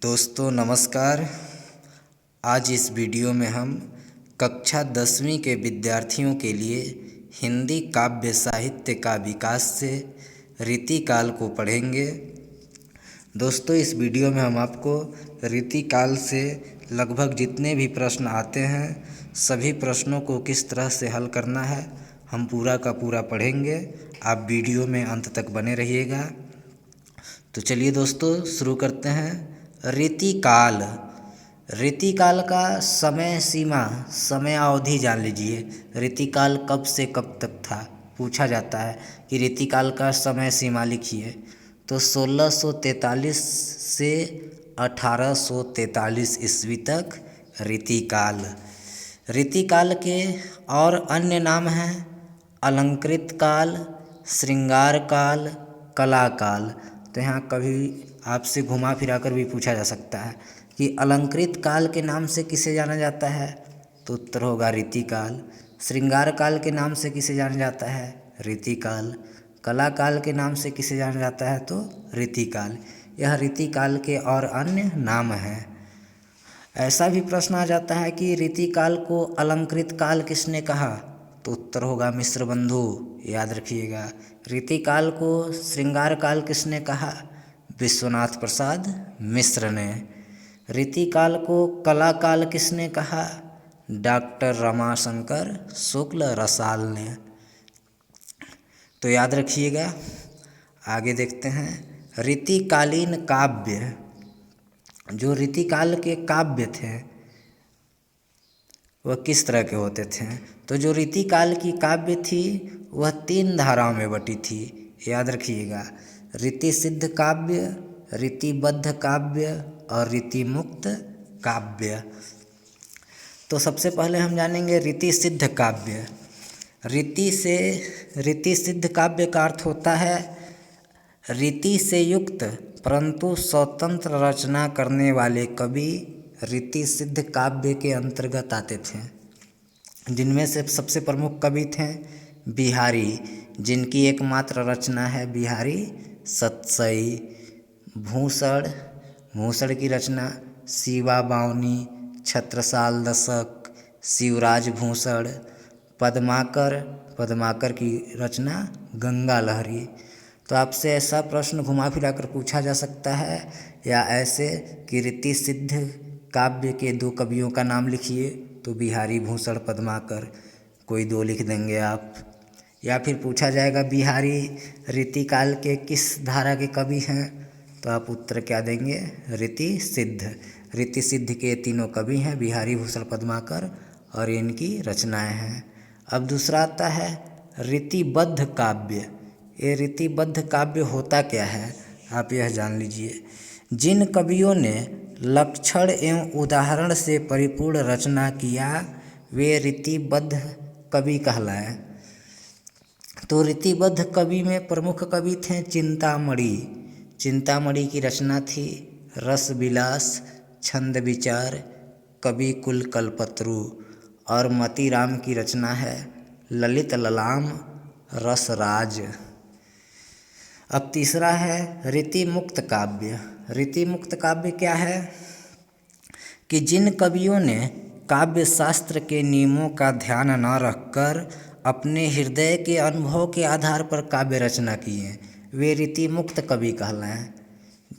दोस्तों नमस्कार। आज इस वीडियो में हम कक्षा 10वीं के विद्यार्थियों के लिए हिंदी काव्य साहित्य का विकास से रीतिकाल को पढ़ेंगे। दोस्तों इस वीडियो में हम आपको रीतिकाल से लगभग जितने भी प्रश्न आते हैं सभी प्रश्नों को किस तरह से हल करना है हम पूरा का पूरा पढ़ेंगे। आप वीडियो में अंत तक बने रहिएगा। तो चलिए दोस्तों शुरू करते हैं। रीतिकाल। रीतिकाल का समय सीमा समय अवधि जान लीजिए। रीतिकाल कब से कब तक था पूछा जाता है कि रीतिकाल का समय सीमा लिखिए। तो 1643 से 1843 ईस्वी तक रीतिकाल। रीतिकाल के और अन्य नाम हैं अलंकृत काल, श्रृंगार काल, कला काल। तो यहाँ कभी आपसे घुमा फिरा कर भी पूछा जा सकता है कि अलंकृत काल के नाम से किसे जाना जाता है, तो उत्तर होगा रीतिकाल। श्रृंगार काल के नाम से किसे जाना जाता है, रीतिकाल। कला काल के नाम से किसे जाना जाता है, तो रीतिकाल। यह रीतिकाल के और अन्य नाम हैं। ऐसा भी प्रश्न आ जाता है कि रीतिकाल को अलंकृत काल किसने कहा, तो उत्तर होगा मिश्र बंधु। याद रखिएगा। रीतिकाल को श्रृंगार काल किसने कहा, विश्वनाथ प्रसाद मिश्र ने। रीतिकाल को कला काल किसने कहा, डॉक्टर रमाशंकर शुक्ल रसाल ने। तो याद रखिएगा। आगे देखते हैं रीतिकालीन काव्य। जो रीतिकाल के काव्य थे वह किस तरह के होते थे, तो जो रीतिकाल की काव्य थी वह 3 धाराओं में बटी थी। याद रखिएगा। रीति सिद्ध काव्य, रीतिबद्ध काव्य और रीतिमुक्त काव्य। तो सबसे पहले हम जानेंगे रीति सिद्ध काव्य। रीति सिद्ध काव्य का अर्थ होता है रीति से युक्त परंतु स्वतंत्र रचना करने वाले कवि रीति सिद्ध काव्य के अंतर्गत आते थे। जिनमें से सबसे प्रमुख कवि थे बिहारी, जिनकी एकमात्र रचना है बिहारी सतसई। भूषण की रचना शिवा बावनी, छत्रसाल दशक, शिवराज भूषण। पद्माकर की रचना गंगा लहरी। तो आपसे ऐसा प्रश्न घुमा फिरा कर पूछा जा सकता है या ऐसे कि रीति सिद्ध काव्य के 2 कवियों का नाम लिखिए, तो बिहारी भूषण पद्माकर कोई 2 लिख देंगे आप। या फिर पूछा जाएगा बिहारी रीतिकाल के किस धारा के कवि हैं, तो आप उत्तर क्या देंगे, रीति सिद्ध। रीति सिद्ध के 3 कवि हैं बिहारी भूषण पद्माकर और इनकी रचनाएं हैं। अब दूसरा आता है रीतिबद्ध काव्य। ये रीतिबद्ध काव्य होता क्या है आप यह जान लीजिए। जिन कवियों ने लक्षण एवं उदाहरण से परिपूर्ण रचना किया वे रीतिबद्ध कवि कहलाए। तो रीतिबद्ध कवि में प्रमुख कवि थे चिंतामणि की रचना थी रस विलास, छंद विचार, कवि कुल कल्पत्रु। और मतीराम की रचना है ललित ललाम रसराज। अब तीसरा है रीतिमुक्त काव्य। रीतिमुक्त काव्य क्या है कि जिन कवियों ने काव्य शास्त्र के नियमों का ध्यान न रखकर अपने हृदय के अनुभव के आधार पर काव्य रचना किए वे रीतिमुक्त कवि कहलाएं।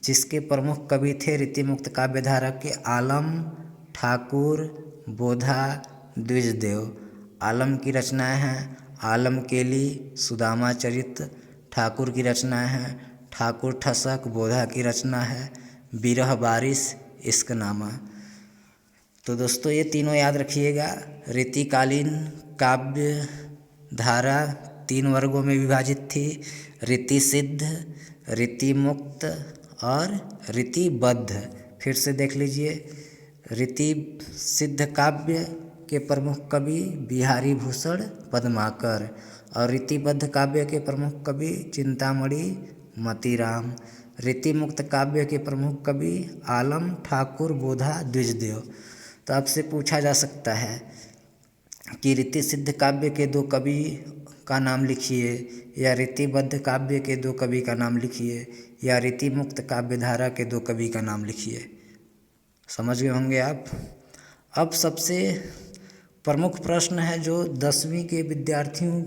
जिसके प्रमुख कवि थे रीतिमुक्त काव्य धारा के आलम, ठाकुर, बोधा, द्विजदेव। आलम की रचनाएं हैं आलम केली, सुदामा चरित। ठाकुर की रचनाएं हैं ठाकुर ठसक। बोधा की रचना है बिरह बारिश इश्कनामा। तो दोस्तों ये तीनों याद रखिएगा। रीतिकालीन काव्य धारा 3 वर्गों में विभाजित थी, रीति सिद्ध, रीतिमुक्त और रीतिबद्ध। फिर से देख लीजिए। रीति सिद्ध काव्य के प्रमुख कवि बिहारी भूषण पद्माकर और रीतिबद्ध काव्य के प्रमुख कवि चिंतामणि मतीराम। रीतिमुक्त काव्य के प्रमुख कवि आलम, ठाकुर, बोधा, द्विजदेव। तो आपसे पूछा जा सकता है कि रीति सिद्ध काव्य के 2 कवि का नाम लिखिए या रीतिबद्ध काव्य के 2 कवि का नाम लिखिए या रीतिमुक्त काव्य धारा के 2 कवि का नाम लिखिए। समझ गए होंगे आप। अब सबसे प्रमुख प्रश्न है जो 10वीं के विद्यार्थियों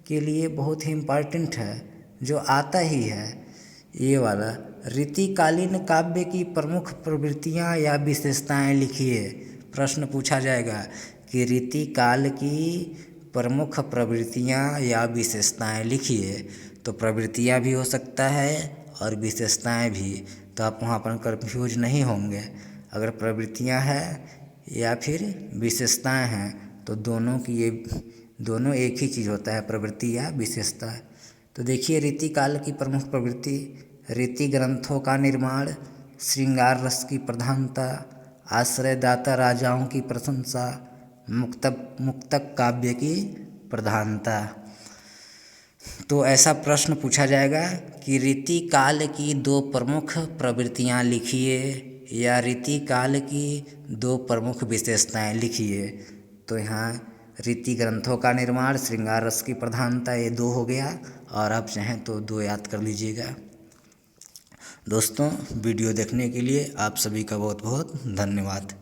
के लिए बहुत ही इम्पॉर्टेंट है, जो आता ही है, ये वाला। रीतिकालीन काव्य की प्रमुख प्रवृत्तियाँ या विशेषताएं लिखिए। प्रश्न पूछा जाएगा कि रीतिकाल की प्रमुख प्रवृत्तियाँ या विशेषताएं लिखिए। तो प्रवृत्तियाँ भी हो सकता है और विशेषताएं भी, तो आप वहाँ पर कंफ्यूज नहीं होंगे। अगर प्रवृत्तियाँ हैं या फिर विशेषताएं हैं तो दोनों की ये दोनों एक ही चीज़ होता है, प्रवृत्ति या विशेषता। तो देखिए, रीतिकाल की प्रमुख प्रवृत्ति, रीति ग्रंथों का निर्माण, श्रृंगार रस की प्रधानता, आश्रयदाता राजाओं की प्रशंसा, मुक्तक काव्य की प्रधानता। तो ऐसा प्रश्न पूछा जाएगा कि रीतिकाल की 2 प्रमुख प्रवृत्तियाँ लिखिए या रीतिकाल की 2 प्रमुख विशेषताएं लिखिए। तो यहाँ रीति ग्रंथों का निर्माण, श्रृंगार रस की प्रधानता, ये 2 हो गया, और आप चाहें तो 2 याद कर लीजिएगा। दोस्तों, वीडियो देखने के लिए आप सभी का बहुत बहुत धन्यवाद।